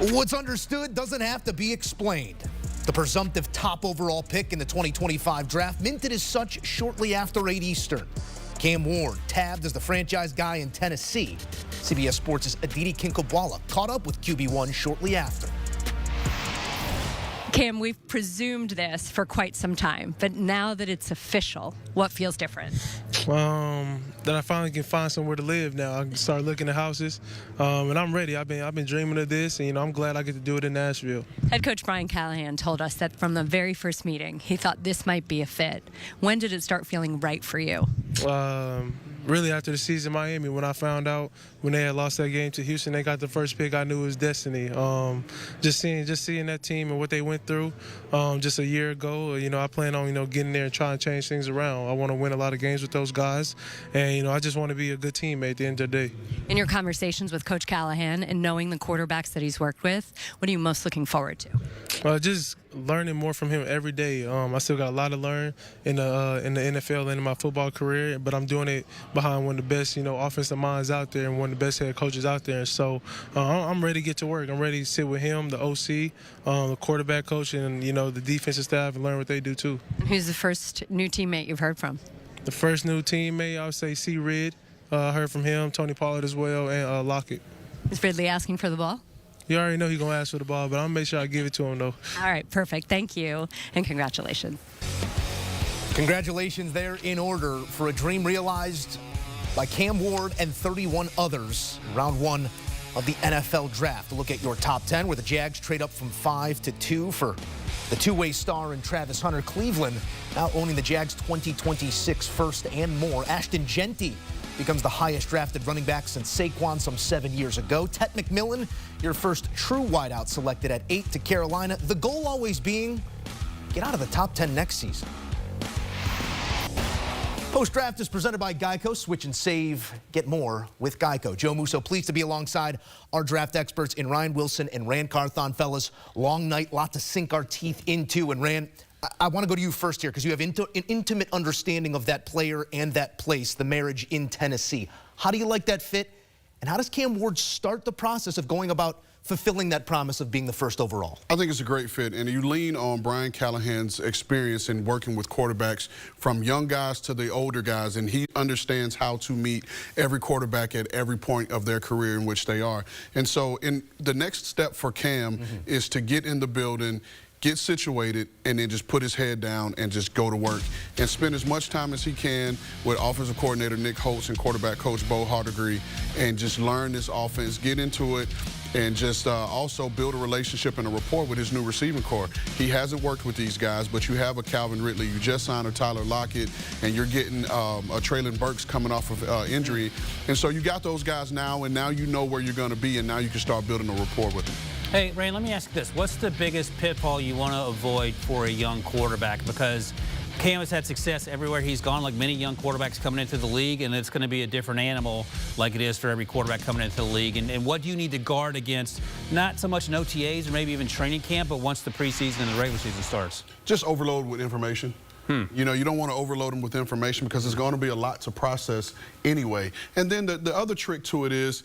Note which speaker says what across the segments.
Speaker 1: What's understood doesn't have to be explained. The presumptive top overall pick in the 2025 draft minted as such shortly after 8 Eastern. Cam Ward tabbed as the franchise guy in Tennessee. CBS Sports' Aditi Kinkhabwala caught up with QB1 shortly after.
Speaker 2: Cam, we've presumed this for quite some time, but now that it's official, what feels different?
Speaker 3: That I finally can find somewhere to live now. I can start looking at houses, and I'm ready. I've been dreaming of this, and I'm glad I get to do it in Nashville.
Speaker 2: Head coach Brian Callahan told us that from the very first meeting, he thought this might be a fit. When did it start feeling right for you?
Speaker 3: Really after the season in Miami, when I found out when they had lost that game to Houston, they got the first pick, I knew it was destiny. Just seeing that team and what they went through just a year ago, I plan on, getting there and trying to change things around. I want to win a lot of games with those guys, and, I just want to be a good teammate at the end of the day.
Speaker 2: In your conversations with Coach Callahan and knowing the quarterbacks that he's worked with, what are you most looking forward to?
Speaker 3: Just learning more from him every day. I still got a lot to learn in the NFL and in my football career, but I'm doing it behind one of the best, offensive minds out there and one of the best head coaches out there. So I'm ready to get to work. I'm ready to sit with him, the OC, the quarterback coach, and, the defensive staff and learn what they do too.
Speaker 2: And who's the first new teammate you've heard from?
Speaker 3: The first new teammate, I would say C. Rid. I heard from him, Tony Pollard as well, and Lockett.
Speaker 2: Is Ridley asking for the ball?
Speaker 3: You already know he's going to ask for the ball, but I'm going to make sure I give it to him, though.
Speaker 2: All right, perfect. Thank you, and congratulations.
Speaker 1: Congratulations there in order for a dream realized by Cam Ward and 31 others in round one of the NFL draft. A look at your top 10, where the Jags trade up from 5 to 2 for the two-way star in Travis Hunter. Cleveland now owning the Jags' 2026 first and more. Ashton Jeanty becomes the highest drafted running back since Saquon some 7 years ago. Ted McMillan, your first true wideout, selected at 8 to Carolina. The goal always being get out of the top 10 next season. Post-draft is presented by Geico. Switch and save. Get more with Geico. Joe Musso, pleased to be alongside our draft experts in Ryan Wilson and Rand Carthon. Fellas, long night, lot to sink our teeth into. And Rand, I want to go to you first here because you have an intimate understanding of that player and that place, the marriage in Tennessee. How do you like that fit? And how does Cam Ward start the process of going about fulfilling that promise of being the first overall?
Speaker 4: I think it's a great fit, and you lean on Brian Callahan's experience in working with quarterbacks from young guys to the older guys, and he understands how to meet every quarterback at every point of their career in which they are. And so in the next step for Cam is to get in the building, get situated, and then just put his head down and just go to work and spend as much time as he can with offensive coordinator Nick Holtz and quarterback coach Bo Hardegree and just learn this offense, get into it, and just also build a relationship and a rapport with his new receiving core. He hasn't worked with these guys, but you have a Calvin Ridley, you just signed a Tyler Lockett, and you're getting a Traylon Burks coming off of injury. And so you got those guys now, and now you know where you're going to be, and now you can start building a rapport with them.
Speaker 5: Hey, Ray, let me ask you this. What's the biggest pitfall you want to avoid for a young quarterback? Because Cam has had success everywhere he's gone, like many young quarterbacks coming into the league, and it's going to be a different animal like it is for every quarterback coming into the league. And what do you need to guard against, not so much in OTAs or maybe even training camp, but once the preseason and the regular season starts?
Speaker 4: Just overload with information. You don't want to overload them with information because there's going to be a lot to process anyway. And then the other trick to it is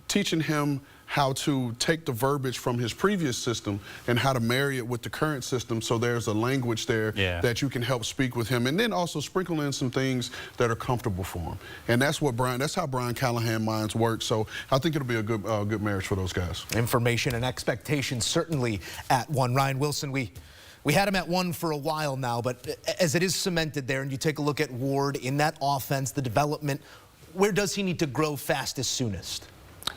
Speaker 4: teaching him how to take the verbiage from his previous system and how to marry it with the current system, so there's a language there that you can help speak with him, and then also sprinkle in some things that are comfortable for him. And that's how Brian Callahan minds work. So I think it'll be a good marriage for those guys.
Speaker 1: Information and expectations certainly at 1. Ryan Wilson, we had him at 1 for a while now, but as it is cemented there, and you take a look at Ward in that offense, the development, where does he need to grow fastest soonest?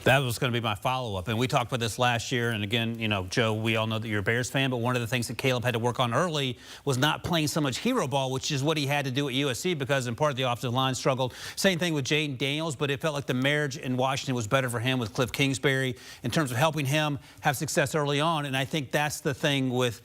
Speaker 5: That was going to be my follow-up, and we talked about this last year. And again, Joe, we all know that you're a Bears fan, but one of the things that Caleb had to work on early was not playing so much hero ball, which is what he had to do at USC because in part of the offensive line struggled. Same thing with Jaden Daniels, but it felt like the marriage in Washington was better for him with Cliff Kingsbury in terms of helping him have success early on. And I think that's the thing with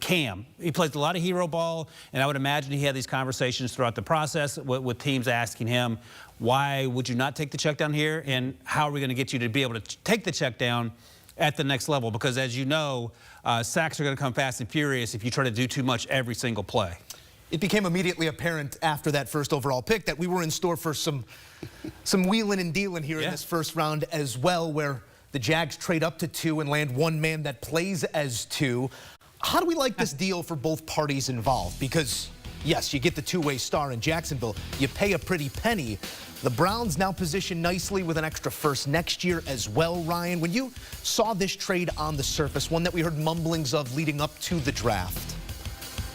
Speaker 5: Cam. He plays a lot of hero ball, and I would imagine he had these conversations throughout the process with teams asking him, why would you not take the check down here, and how are we going to get you to be able to take the check down at the next level? Because as you know, sacks are going to come fast and furious if you try to do too much every single play.
Speaker 1: It became immediately apparent after that first overall pick that we were in store for some wheeling and dealing here in this first round as well, where The Jags trade up to 2 and land one man that plays as 2. How do we like this deal for both parties involved? Because, yes, you get the two-way star in Jacksonville. You pay a pretty penny. The Browns now positioned nicely with an extra first next year as well, Ryan. When you saw this trade on the surface, one that we heard mumblings of leading up to the draft,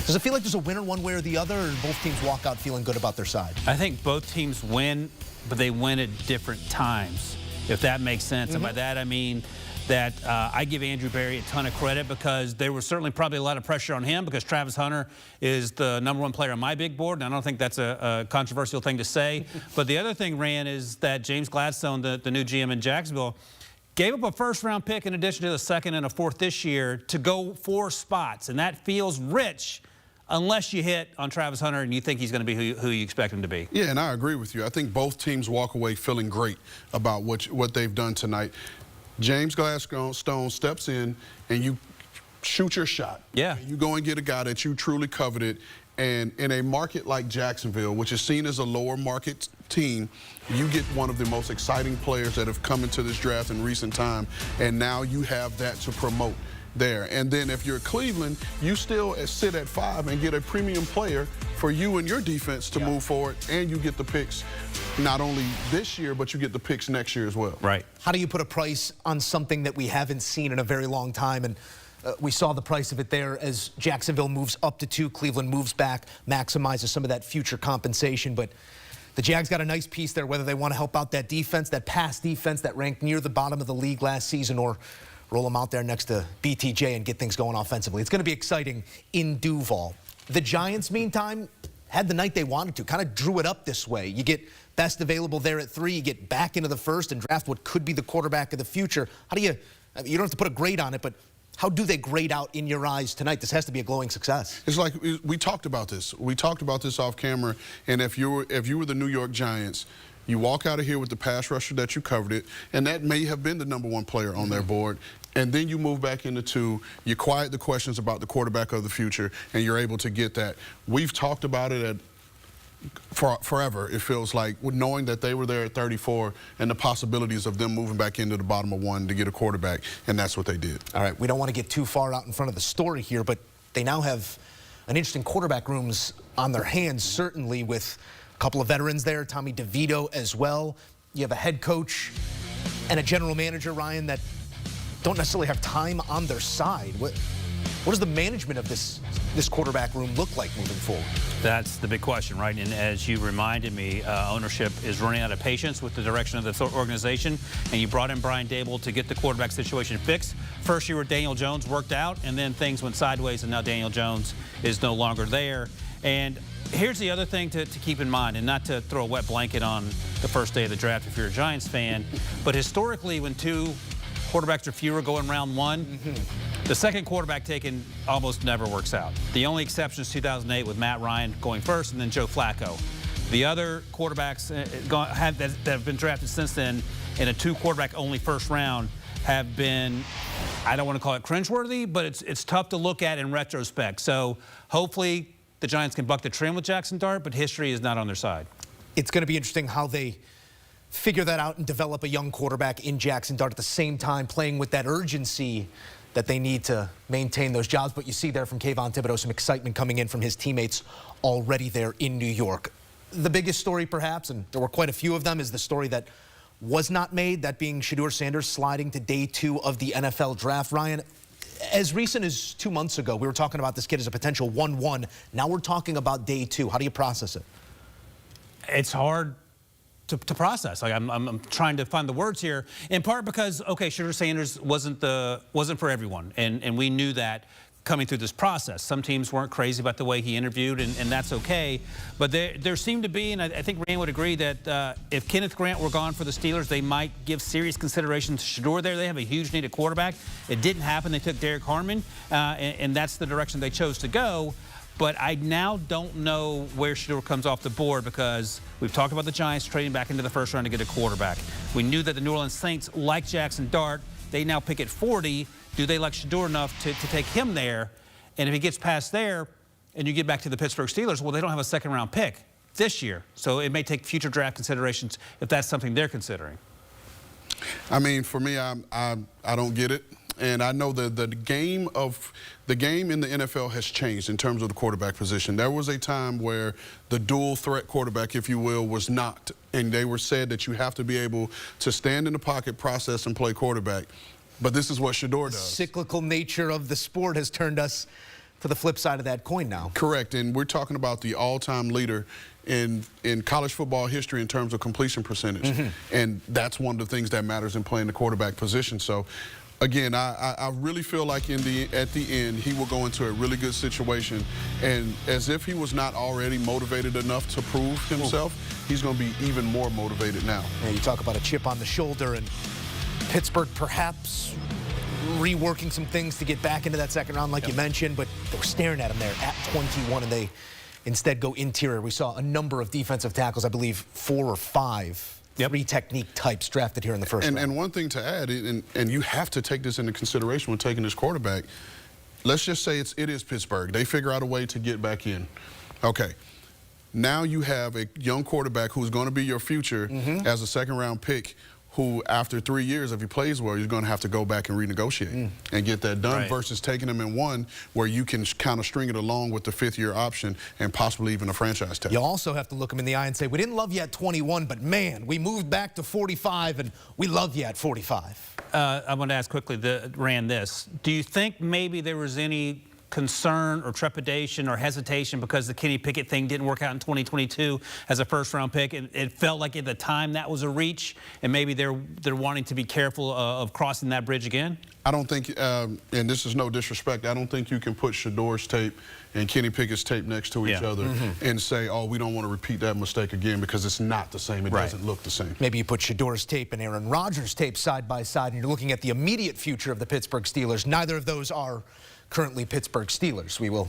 Speaker 1: does it feel like there's a winner one way or the other, or both teams walk out feeling good about their side?
Speaker 5: I think both teams win, but they win at different times, if that makes sense. And by that, I mean that I give Andrew Berry a ton of credit because there was certainly probably a lot of pressure on him because Travis Hunter is the #1 player on my big board, and I don't think that's a controversial thing to say. But the other thing, Rand, is that James Gladstone, the new GM in Jacksonville, gave up a first-round pick in addition to the second and a fourth this year to go 4 spots, and that feels rich unless you hit on Travis Hunter and you think he's going to be who you expect him to be.
Speaker 4: Yeah, and I agree with you. I think both teams walk away feeling great about what they've done tonight. James Gladstone steps in and you shoot your shot.
Speaker 5: Yeah.
Speaker 4: You go and get a guy that you truly coveted. And in a market like Jacksonville, which is seen as a lower market team, you get one of the most exciting players that have come into this draft in recent time. And now you have that to promote there. And then if you're Cleveland, you still sit at 5 and get a premium player for you and your defense to move forward, and you get the picks not only this year, but you get the picks next year as well.
Speaker 5: Right.
Speaker 1: How do you put a price on something that we haven't seen in a very long time? And we saw the price of it there as Jacksonville moves up to 2, Cleveland moves back, maximizes some of that future compensation. But the Jags got a nice piece there, whether they want to help out that defense, that pass defense that ranked near the bottom of the league last season, or roll them out there next to BTJ and get things going offensively. It's going to be exciting in Duval. The Giants, meantime, had the night they wanted to, kind of drew it up this way. You get best available there at 3, you get back into the first and draft what could be the quarterback of the future. How do you don't have to put a grade on it, but how do they grade out in your eyes tonight? This has to be a glowing success.
Speaker 4: It's like we talked about this. We talked about this off camera, and if you were the New York Giants, you walk out of here with the pass rusher that you covered it, and that may have been the #1 player on their board. And then you move back into 2, you quiet the questions about the quarterback of the future, and you're able to get that. We've talked about it forever, it feels like, knowing that they were there at 34 and the possibilities of them moving back into the bottom of 1 to get a quarterback, and that's what they did.
Speaker 1: All right, we don't want to get too far out in front of the story here, but they now have an interesting quarterback rooms on their hands, certainly with a couple of veterans there, Tommy DeVito as well. You have a head coach and a general manager, Ryan, that don't necessarily have time on their side. What does the management of this quarterback room look like moving forward?
Speaker 5: That's the big question, right? And as you reminded me, ownership is running out of patience with the direction of the organization, and you brought in Brian Dable to get the quarterback situation fixed. First year with Daniel Jones worked out, and then things went sideways, and now Daniel Jones is no longer there. And here's the other thing to keep in mind, and not to throw a wet blanket on the first day of the draft if you're a Giants fan, but historically when 2 quarterbacks or fewer go in round 1, the second quarterback taken almost never works out. The only exception is 2008 with Matt Ryan going first and then Joe Flacco. The other quarterbacks that have been drafted since then in a 2-quarterback only first round have been, I don't want to call it cringeworthy, but it's tough to look at in retrospect. So hopefully the Giants can buck the trend with Jaxson Dart, but history is not on their side.
Speaker 1: It's going to be interesting how they figure that out and develop a young quarterback in Jaxson Dart at the same time playing with that urgency that they need to maintain those jobs. But you see there from Kayvon Thibodeau some excitement coming in from his teammates already there in New York. The biggest story perhaps, and there were quite a few of them, is the story that was not made, that being Shedeur Sanders sliding to day 2 of the NFL draft. Ryan, as recent as 2 months ago, we were talking about this kid as a potential 1-1. Now we're talking about day 2. How do you process it?
Speaker 5: It's hard to process. Like I'm trying to find the words here, in part because, okay, Shedeur Sanders wasn't for everyone, and we knew that coming through this process. Some teams weren't crazy about the way he interviewed, and that's okay. But there seemed to be, and I think Rand would agree, that if Kenneth Grant were gone for the Steelers, they might give serious consideration to Shedeur there. They have a huge need at quarterback. It didn't happen. They took Derek Harmon, and that's the direction they chose to go. But I now don't know where Shedeur comes off the board because we've talked about the Giants trading back into the first round to get a quarterback. We knew that the New Orleans Saints like Jaxson Dart. They now pick at 40. Do they like Shedeur enough to take him there? And if he gets past there and you get back to the Pittsburgh Steelers, well, they don't have a second-round pick this year. So it may take future draft considerations if that's something they're considering.
Speaker 4: I mean, for me, I don't get it. And I know that the game in the NFL has changed in terms of the quarterback position. There was a time where the dual threat quarterback, if you will, was not. And they were said that you have to be able to stand in the pocket, process, and play quarterback. But this is what Shedeur does.
Speaker 1: The cyclical nature of the sport has turned us to the flip side of that coin now.
Speaker 4: Correct. And we're talking about the all-time leader in college football history in terms of completion percentage. And that's one of the things that matters in playing the quarterback position. So, again, I really feel like at the end, he will go into a really good situation. And as if he was not already motivated enough to prove himself, he's going to be even more motivated now.
Speaker 1: Yeah, you talk about a chip on the shoulder, and Pittsburgh perhaps reworking some things to get back into that second round, like you mentioned, but they were staring at him there at 21, and they instead go interior. We saw a number of defensive tackles, I believe 4 or 5. Three technique types drafted here in the first round.
Speaker 4: And one thing to add, and you have to take this into consideration when taking this quarterback, let's just say it is Pittsburgh. They figure out a way to get back in. Okay. Now you have a young quarterback who's going to be your future as a second-round pick, who after 3 years, if he plays well, you're going to have to go back and renegotiate and get that done versus taking him in one where you can kind of string it along with the fifth-year option and possibly even a franchise tag.
Speaker 1: You also have to look him in the eye and say, we didn't love you at 21, but man, we moved back to 45 and we love you at 45.
Speaker 5: I want to ask quickly, do you think maybe there was any concern or trepidation or hesitation because the Kenny Pickett thing didn't work out in 2022 as a first-round pick? It felt like at the time that was a reach, and maybe they're wanting to be careful of crossing that bridge again?
Speaker 4: I don't think, and this is no disrespect, I don't think you can put Shedeur's tape and Kenny Pickett's tape next to each other and say, oh, we don't want to repeat that mistake again, because it's not the same. It doesn't look the same.
Speaker 1: Maybe you put Shedeur's tape and Aaron Rodgers' tape side by side, and you're looking at the immediate future of the Pittsburgh Steelers. Neither of those are currently Pittsburgh Steelers. We will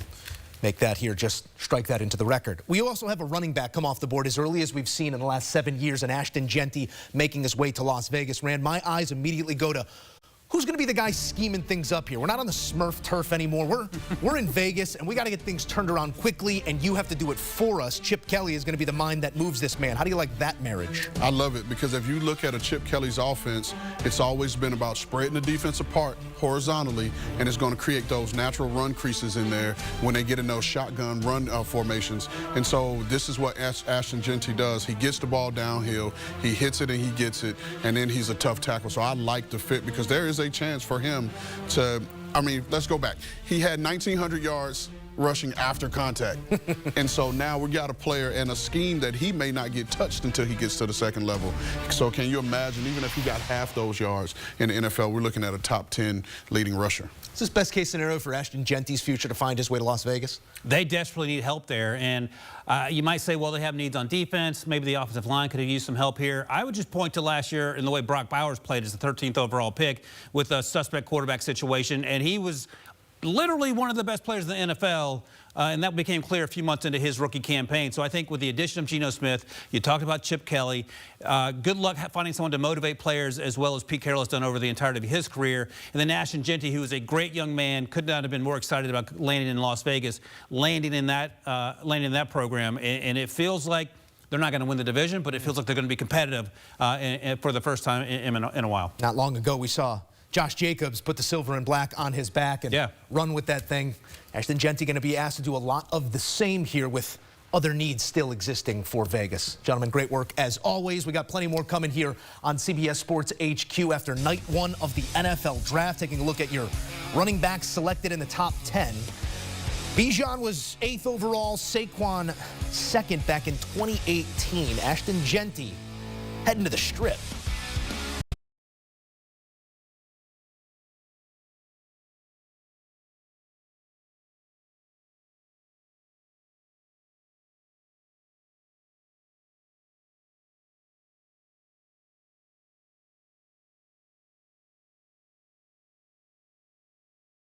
Speaker 1: make that here, just strike that into the record. We also have a running back come off the board as early as we've seen in the last 7 years, and Ashton Jeanty making his way to Las Vegas. Rand, my eyes immediately go to who's going to be the guy scheming things up here. We're not on the Smurf turf anymore. We're in Vegas, and we got to get things turned around quickly, and you have to do it for us. Chip Kelly is going to be the mind that moves this man. How do you like that marriage?
Speaker 4: I love it, because if you look at a Chip Kelly's offense, it's always been about spreading the defense apart horizontally, and it's going to create those natural run creases in there when they get in those shotgun run formations. And so this is what Ashton Jeanty does. He gets the ball downhill, he hits it and he gets it, and then he's a tough tackle. So I like the fit, because there is a chance for him to, I mean, let's go back. He had 1,900 yards rushing after contact. And so now we got a player and a scheme that he may not get touched until he gets to the second level. So can you imagine, even if he got half those yards in the NFL, we're looking at a top 10 leading rusher.
Speaker 1: Is this best case scenario for Ashton Jeanty's future to find his way to Las Vegas?
Speaker 5: They desperately need help there, and you might say, well, they have needs on defense. Maybe the offensive line could have used some help here. I would just point to last year in the way Brock Bowers played as the 13th overall pick with a suspect quarterback situation, and he was literally one of the best players in the NFL, and that became clear a few months into his rookie campaign. So I think with the addition of Geno Smith, you talked about Chip Kelly, good luck finding someone to motivate players as well as Pete Carroll has done over the entirety of his career. And then Ashton Jeanty, who is a great young man, could not have been more excited about landing in Las Vegas, landing in that program. And it feels like they're not going to win the division, but it feels like they're going to be competitive for the first time in a while.
Speaker 1: Not long ago, we saw Josh Jacobs put the silver and black on his back and run with that thing. Ashton Jeanty going to be asked to do a lot of the same here with other needs still existing for Vegas. Gentlemen, great work as always. We got plenty more coming here on CBS Sports HQ after night 1 of the NFL Draft. Taking a look at your running backs selected in the top 10. Bijan was 8th overall, Saquon 2nd back in 2018. Ashton Jeanty heading to the Strip.